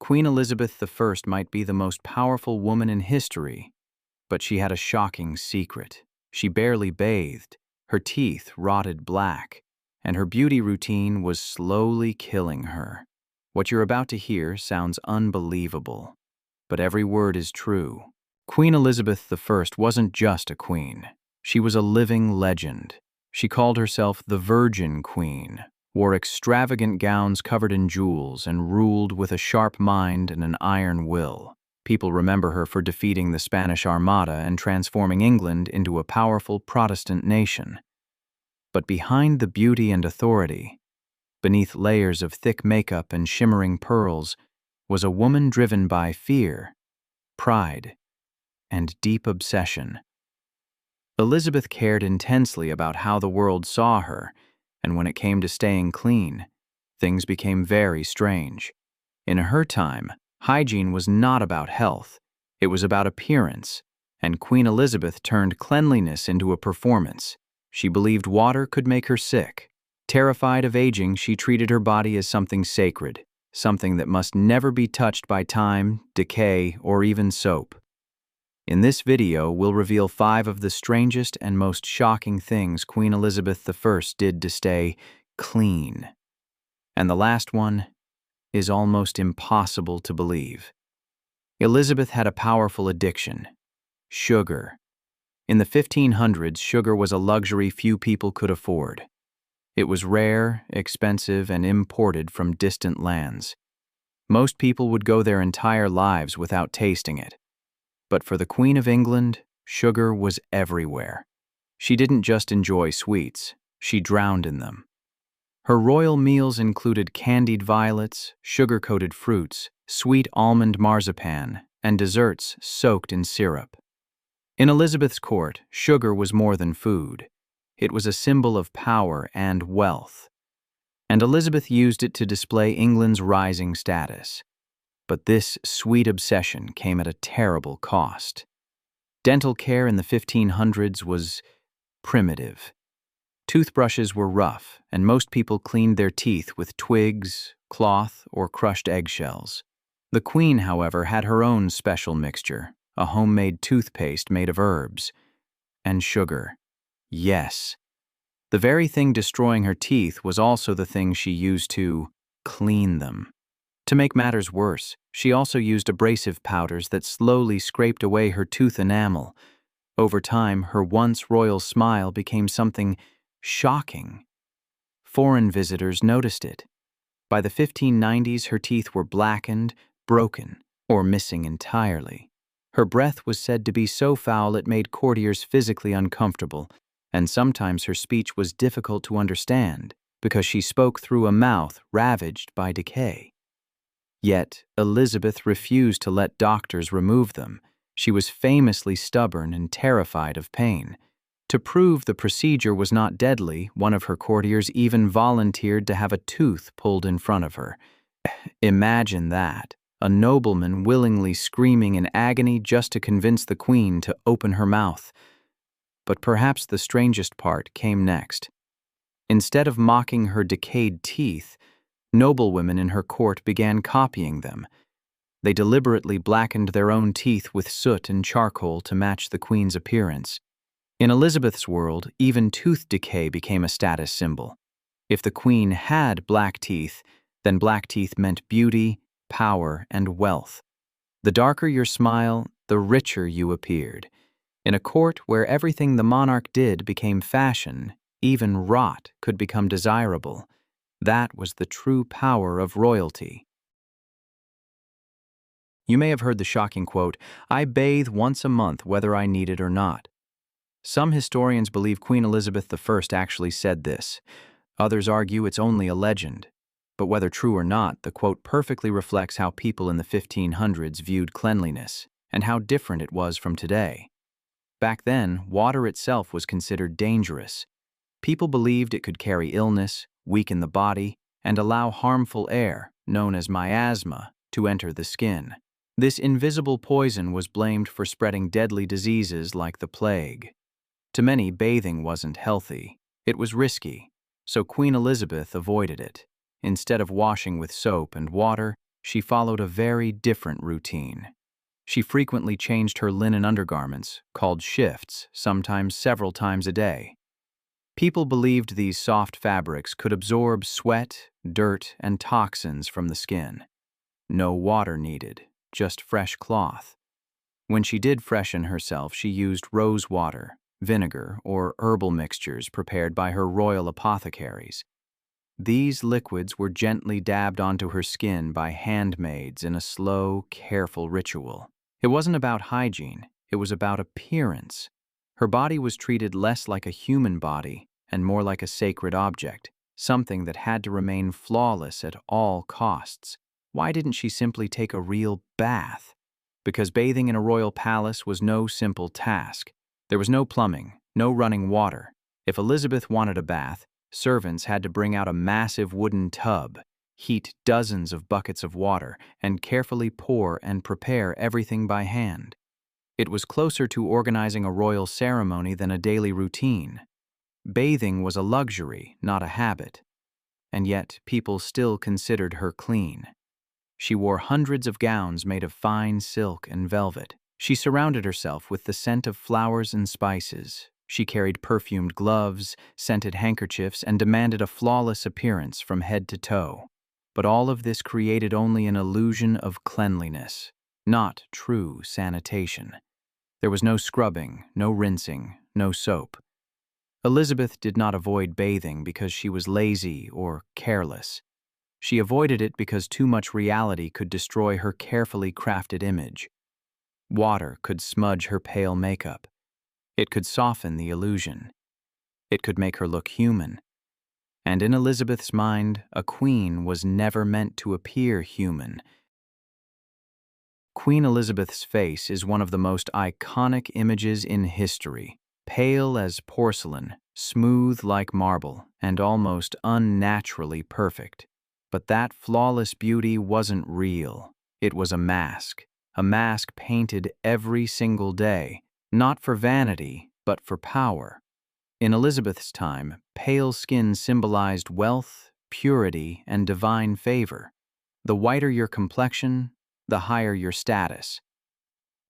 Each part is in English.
Queen Elizabeth I might be the most powerful woman in history, but she had a shocking secret. She barely bathed, her teeth rotted black, and her beauty routine was slowly killing her. What you're about to hear sounds unbelievable, but every word is true. Queen Elizabeth I wasn't just a queen. She was a living legend. She called herself the Virgin Queen, wore extravagant gowns covered in jewels, and ruled with a sharp mind and an iron will. People remember her for defeating the Spanish Armada and transforming England into a powerful Protestant nation. But behind the beauty and authority, beneath layers of thick makeup and shimmering pearls, was a woman driven by fear, pride, and deep obsession. Elizabeth cared intensely about how the world saw her, and when it came to staying clean, things became very strange. In her time, hygiene was not about health, it was about appearance, and Queen Elizabeth turned cleanliness into a performance. She believed water could make her sick. Terrified of aging, she treated her body as something sacred, something that must never be touched by time, decay, or even soap. In this video, we'll reveal 5 of the strangest and most shocking things Queen Elizabeth I did to stay clean. And the last one is almost impossible to believe. Elizabeth had a powerful addiction: sugar. In the 1500s, sugar was a luxury few people could afford. It was rare, expensive, and imported from distant lands. Most people would go their entire lives without tasting it. But for the Queen of England, sugar was everywhere. She didn't just enjoy sweets, she drowned in them. Her royal meals included candied violets, sugar-coated fruits, sweet almond marzipan, and desserts soaked in syrup. In Elizabeth's court, sugar was more than food. It was a symbol of power and wealth. And Elizabeth used it to display England's rising status. But this sweet obsession came at a terrible cost. Dental care in the 1500s was primitive. Toothbrushes were rough, and most people cleaned their teeth with twigs, cloth, or crushed eggshells. The Queen, however, had her own special mixture, a homemade toothpaste made of herbs and sugar. Yes, the very thing destroying her teeth was also the thing she used to clean them. To make matters worse, she also used abrasive powders that slowly scraped away her tooth enamel. Over time, her once royal smile became something shocking. Foreign visitors noticed it. By the 1590s, her teeth were blackened, broken, or missing entirely. Her breath was said to be so foul it made courtiers physically uncomfortable, and sometimes her speech was difficult to understand because she spoke through a mouth ravaged by decay. Yet, Elizabeth refused to let doctors remove them. She was famously stubborn and terrified of pain. To prove the procedure was not deadly, one of her courtiers even volunteered to have a tooth pulled in front of her. Imagine that, a nobleman willingly screaming in agony just to convince the Queen to open her mouth. But perhaps the strangest part came next. Instead of mocking her decayed teeth, noblewomen in her court began copying them. They deliberately blackened their own teeth with soot and charcoal to match the Queen's appearance. In Elizabeth's world, even tooth decay became a status symbol. If the Queen had black teeth, then black teeth meant beauty, power, and wealth. The darker your smile, the richer you appeared. In a court where everything the monarch did became fashion, even rot could become desirable. That was the true power of royalty. You may have heard the shocking quote, "I bathe once a month whether I need it or not." Some historians believe Queen Elizabeth I actually said this. Others argue it's only a legend. But whether true or not, the quote perfectly reflects how people in the 1500s viewed cleanliness and how different it was from today. Back then, water itself was considered dangerous. People believed it could carry illness, weaken the body, and allow harmful air, known as miasma, to enter the skin. This invisible poison was blamed for spreading deadly diseases like the plague. To many, bathing wasn't healthy. It was risky, so Queen Elizabeth avoided it. Instead of washing with soap and water, she followed a very different routine. She frequently changed her linen undergarments, called shifts, sometimes several times a day. People believed these soft fabrics could absorb sweat, dirt, and toxins from the skin. No water needed, just fresh cloth. When she did freshen herself, she used rose water, vinegar, or herbal mixtures prepared by her royal apothecaries. These liquids were gently dabbed onto her skin by handmaids in a slow, careful ritual. It wasn't about hygiene, it was about appearance. Her body was treated less like a human body and more like a sacred object, something that had to remain flawless at all costs. Why didn't she simply take a real bath? Because bathing in a royal palace was no simple task. There was no plumbing, no running water. If Elizabeth wanted a bath, servants had to bring out a massive wooden tub, heat dozens of buckets of water, and carefully pour and prepare everything by hand. It was closer to organizing a royal ceremony than a daily routine. Bathing was a luxury, not a habit. And yet, people still considered her clean. She wore hundreds of gowns made of fine silk and velvet. She surrounded herself with the scent of flowers and spices. She carried perfumed gloves, scented handkerchiefs, and demanded a flawless appearance from head to toe. But all of this created only an illusion of cleanliness, not true sanitation. There was no scrubbing, no rinsing, no soap. Elizabeth did not avoid bathing because she was lazy or careless. She avoided it because too much reality could destroy her carefully crafted image. Water could smudge her pale makeup. It could soften the illusion. It could make her look human. And in Elizabeth's mind, a queen was never meant to appear human. Queen Elizabeth's face is one of the most iconic images in history. Pale as porcelain, smooth like marble, and almost unnaturally perfect. But that flawless beauty wasn't real. It was a mask painted every single day, not for vanity, but for power. In Elizabeth's time, pale skin symbolized wealth, purity, and divine favor. The whiter your complexion, the higher your status.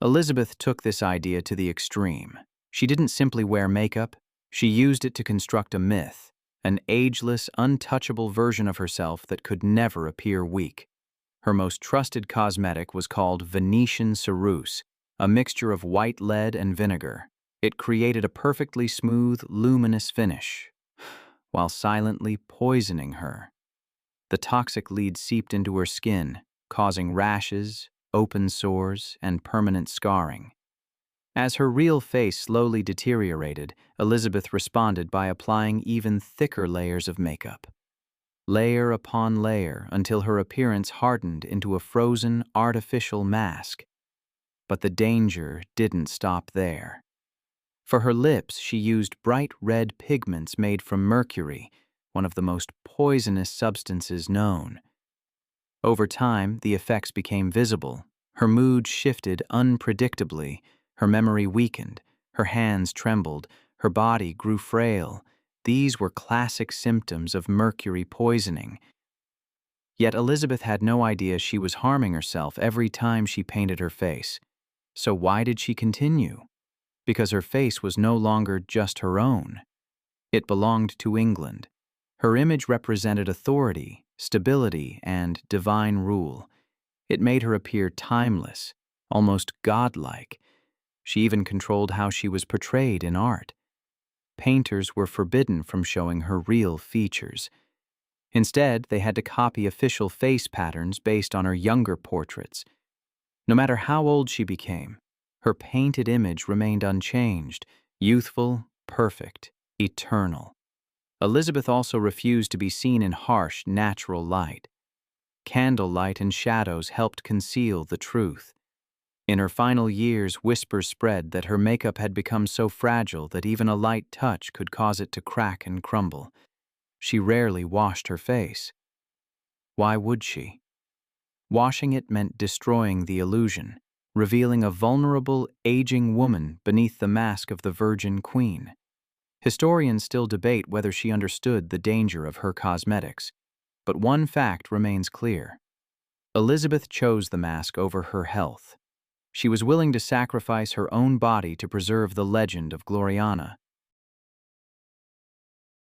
Elizabeth took this idea to the extreme. She didn't simply wear makeup, she used it to construct a myth, an ageless, untouchable version of herself that could never appear weak. Her most trusted cosmetic was called Venetian ceruse, a mixture of white lead and vinegar. It created a perfectly smooth, luminous finish, while silently poisoning her. The toxic lead seeped into her skin, causing rashes, open sores, and permanent scarring. As her real face slowly deteriorated, Elizabeth responded by applying even thicker layers of makeup. Layer upon layer until her appearance hardened into a frozen, artificial mask. But the danger didn't stop there. For her lips, she used bright red pigments made from mercury, one of the most poisonous substances known. Over time, the effects became visible. Her mood shifted unpredictably, her memory weakened, her hands trembled, her body grew frail. These were classic symptoms of mercury poisoning. Yet Elizabeth had no idea she was harming herself every time she painted her face. So why did she continue? Because her face was no longer just her own. It belonged to England. Her image represented authority, stability, and divine rule. It made her appear timeless, almost godlike. She even controlled how she was portrayed in art. Painters were forbidden from showing her real features. Instead, they had to copy official face patterns based on her younger portraits. No matter how old she became, her painted image remained unchanged, youthful, perfect, eternal. Elizabeth also refused to be seen in harsh, natural light. Candlelight and shadows helped conceal the truth. In her final years, whispers spread that her makeup had become so fragile that even a light touch could cause it to crack and crumble. She rarely washed her face. Why would she? Washing it meant destroying the illusion, revealing a vulnerable, aging woman beneath the mask of the Virgin Queen. Historians still debate whether she understood the danger of her cosmetics, but one fact remains clear. Elizabeth chose the mask over her health. She was willing to sacrifice her own body to preserve the legend of Gloriana.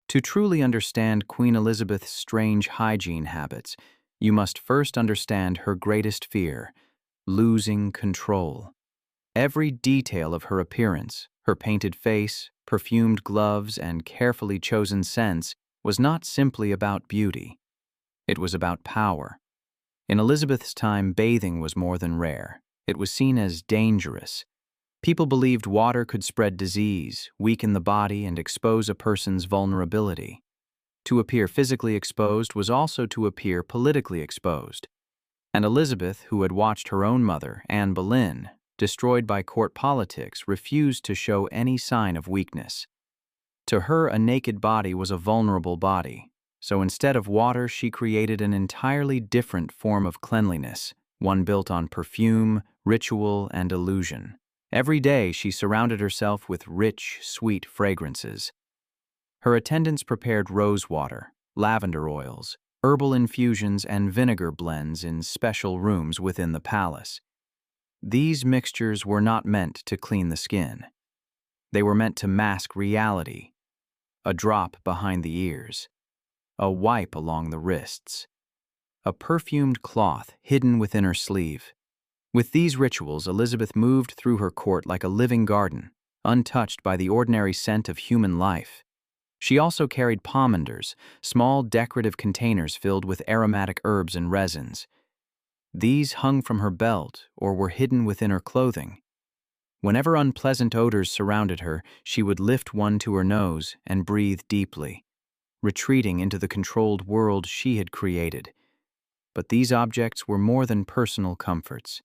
To truly understand Queen Elizabeth's strange hygiene habits, you must first understand her greatest fear: losing control. Every detail of her appearance, her painted face, perfumed gloves, and carefully chosen scents, was not simply about beauty. It was about power. In Elizabeth's time, bathing was more than rare. It was seen as dangerous. People believed water could spread disease, weaken the body, and expose a person's vulnerability. To appear physically exposed was also to appear politically exposed. And Elizabeth, who had watched her own mother, Anne Boleyn, destroyed by court politics, refused to show any sign of weakness. To her, a naked body was a vulnerable body. So instead of water, she created an entirely different form of cleanliness, one built on perfume, ritual, and illusion. Every day, she surrounded herself with rich, sweet fragrances. Her attendants prepared rose water, lavender oils, herbal infusions, and vinegar blends in special rooms within the palace. These mixtures were not meant to clean the skin. They were meant to mask reality: a drop behind the ears, a wipe along the wrists, a perfumed cloth hidden within her sleeve. With these rituals, Elizabeth moved through her court like a living garden, untouched by the ordinary scent of human life. She also carried pomanders, small decorative containers filled with aromatic herbs and resins. These hung from her belt or were hidden within her clothing. Whenever unpleasant odors surrounded her, she would lift one to her nose and breathe deeply, retreating into the controlled world she had created. But these objects were more than personal comforts.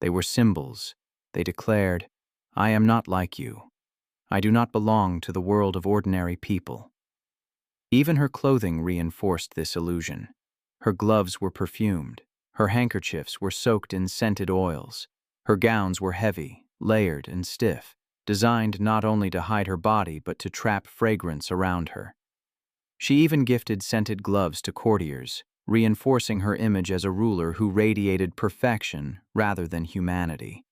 They were symbols. They declared, "I am not like you. I do not belong to the world of ordinary people." Even her clothing reinforced this illusion. Her gloves were perfumed. Her handkerchiefs were soaked in scented oils. Her gowns were heavy, layered, and stiff, designed not only to hide her body but to trap fragrance around her. She even gifted scented gloves to courtiers, reinforcing her image as a ruler who radiated perfection rather than humanity.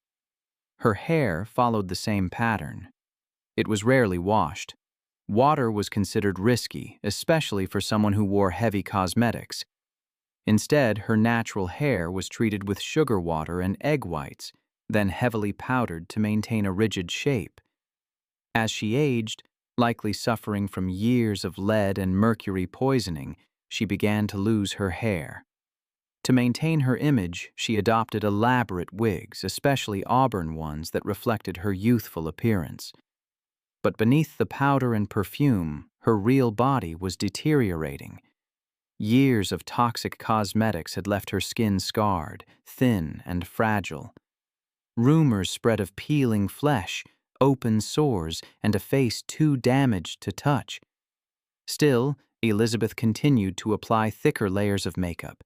Her hair followed the same pattern. It was rarely washed. Water was considered risky, especially for someone who wore heavy cosmetics. Instead, her natural hair was treated with sugar water and egg whites, then heavily powdered to maintain a rigid shape. As she aged, likely suffering from years of lead and mercury poisoning, she began to lose her hair. To maintain her image, she adopted elaborate wigs, especially auburn ones that reflected her youthful appearance. But beneath the powder and perfume, her real body was deteriorating. Years of toxic cosmetics had left her skin scarred, thin, and fragile. Rumors spread of peeling flesh, open sores, and a face too damaged to touch. Still, Elizabeth continued to apply thicker layers of makeup.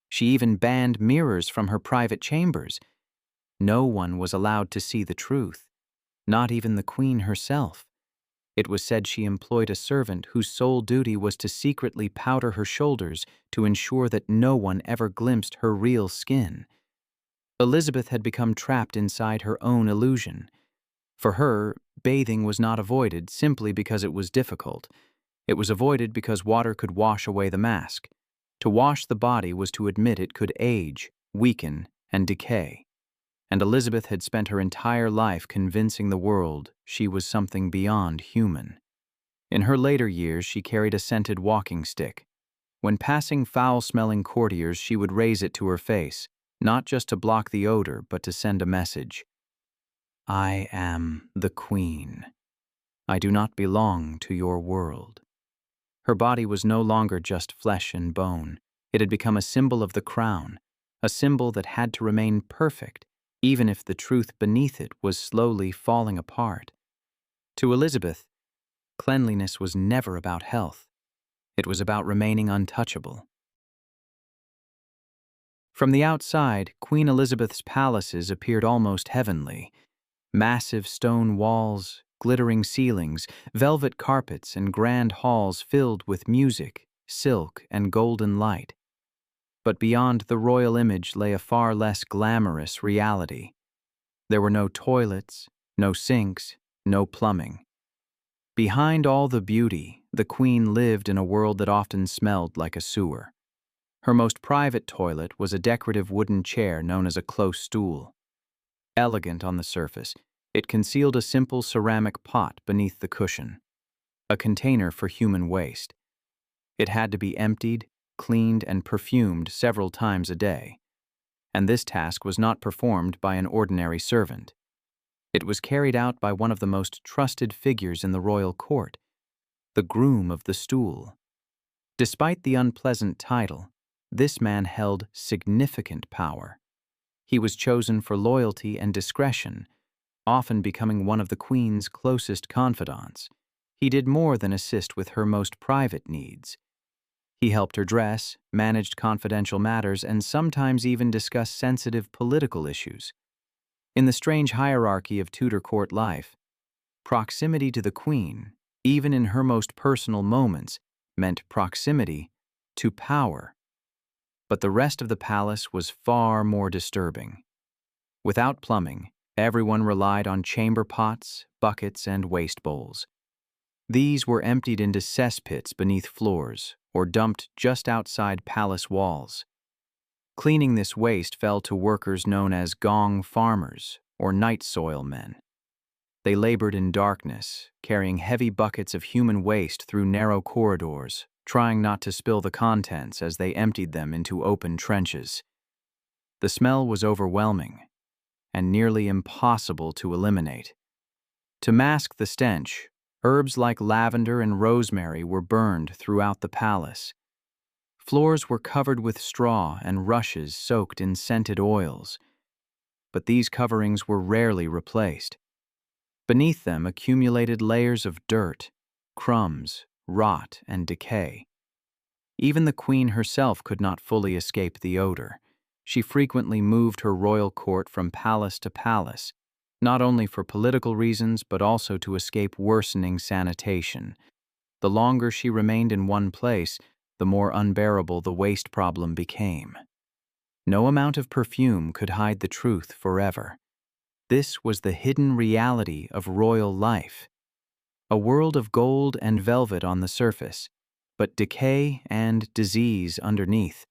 She even banned mirrors from her private chambers. No one was allowed to see the truth, not even the Queen herself. It was said she employed a servant whose sole duty was to secretly powder her shoulders to ensure that no one ever glimpsed her real skin. Elizabeth had become trapped inside her own illusion. For her, bathing was not avoided simply because it was difficult. It was avoided because water could wash away the mask. To wash the body was to admit it could age, weaken, and decay. And Elizabeth had spent her entire life convincing the world she was something beyond human. In her later years, she carried a scented walking stick. When passing foul-smelling courtiers, she would raise it to her face, not just to block the odor, but to send a message. "I am the Queen. I do not belong to your world." Her body was no longer just flesh and bone. It had become a symbol of the crown, a symbol that had to remain perfect, even if the truth beneath it was slowly falling apart. To Elizabeth, cleanliness was never about health. It was about remaining untouchable. From the outside, Queen Elizabeth's palaces appeared almost heavenly. Massive stone walls, glittering ceilings, velvet carpets, and grand halls filled with music, silk, and golden light. But beyond the royal image lay a far less glamorous reality. There were no toilets, no sinks, no plumbing. Behind all the beauty, the queen lived in a world that often smelled like a sewer. Her most private toilet was a decorative wooden chair known as a close stool. Elegant on the surface, it concealed a simple ceramic pot beneath the cushion, a container for human waste. It had to be emptied, cleaned, and perfumed several times a day, and this task was not performed by an ordinary servant. It was carried out by one of the most trusted figures in the royal court, the groom of the stool. Despite the unpleasant title, this man held significant power. He was chosen for loyalty and discretion, often becoming one of the queen's closest confidants. He did more than assist with her most private needs. He helped her dress, managed confidential matters, and sometimes even discussed sensitive political issues. In the strange hierarchy of Tudor court life, proximity to the queen, even in her most personal moments, meant proximity to power. But the rest of the palace was far more disturbing. Without plumbing, everyone relied on chamber pots, buckets, and waste bowls. These were emptied into cesspits beneath floors or dumped just outside palace walls. Cleaning this waste fell to workers known as gong farmers or night soil men. They labored in darkness, carrying heavy buckets of human waste through narrow corridors, trying not to spill the contents as they emptied them into open trenches. The smell was overwhelming and nearly impossible to eliminate. To mask the stench, herbs like lavender and rosemary were burned throughout the palace. Floors were covered with straw and rushes soaked in scented oils, but these coverings were rarely replaced. Beneath them accumulated layers of dirt, crumbs, rot, and decay. Even the queen herself could not fully escape the odor. She frequently moved her royal court from palace to palace, not only for political reasons but also to escape worsening sanitation. The longer she remained in one place, the more unbearable the waste problem became. No amount of perfume could hide the truth forever. This was the hidden reality of royal life. A world of gold and velvet on the surface, but decay and disease underneath.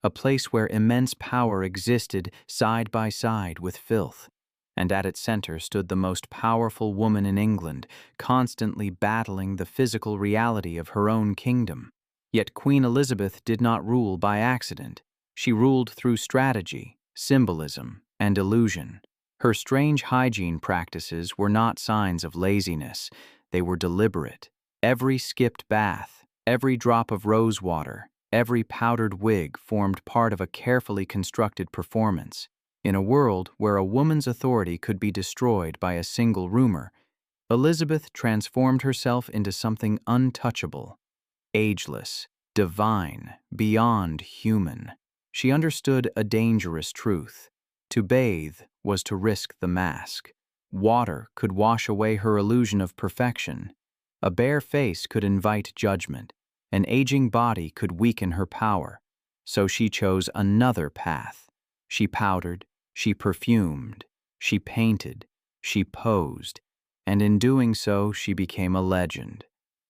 A place where immense power existed side by side with filth, and at its center stood the most powerful woman in England, constantly battling the physical reality of her own kingdom. Yet Queen Elizabeth did not rule by accident. She ruled through strategy, symbolism, and illusion. Her strange hygiene practices were not signs of laziness. They were deliberate. Every skipped bath, every drop of rose water, every powdered wig formed part of a carefully constructed performance. In a world where a woman's authority could be destroyed by a single rumor, Elizabeth transformed herself into something untouchable, ageless, divine, beyond human. She understood a dangerous truth. To bathe was to risk the mask. Water could wash away her illusion of perfection. A bare face could invite judgment. An aging body could weaken her power. So she chose another path. She powdered, she perfumed, she painted, she posed, and in doing so she became a legend.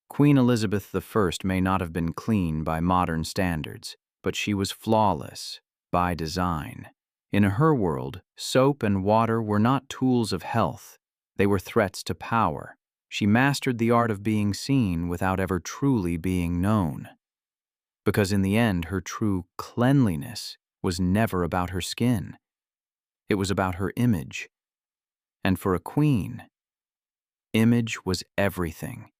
Queen Elizabeth I may not have been clean by modern standards, but she was flawless by design. In her world, soap and water were not tools of health. They were threats to power. She mastered the art of being seen without ever truly being known. Because in the end, her true cleanliness was never about her skin. It was about her image. And for a queen, image was everything.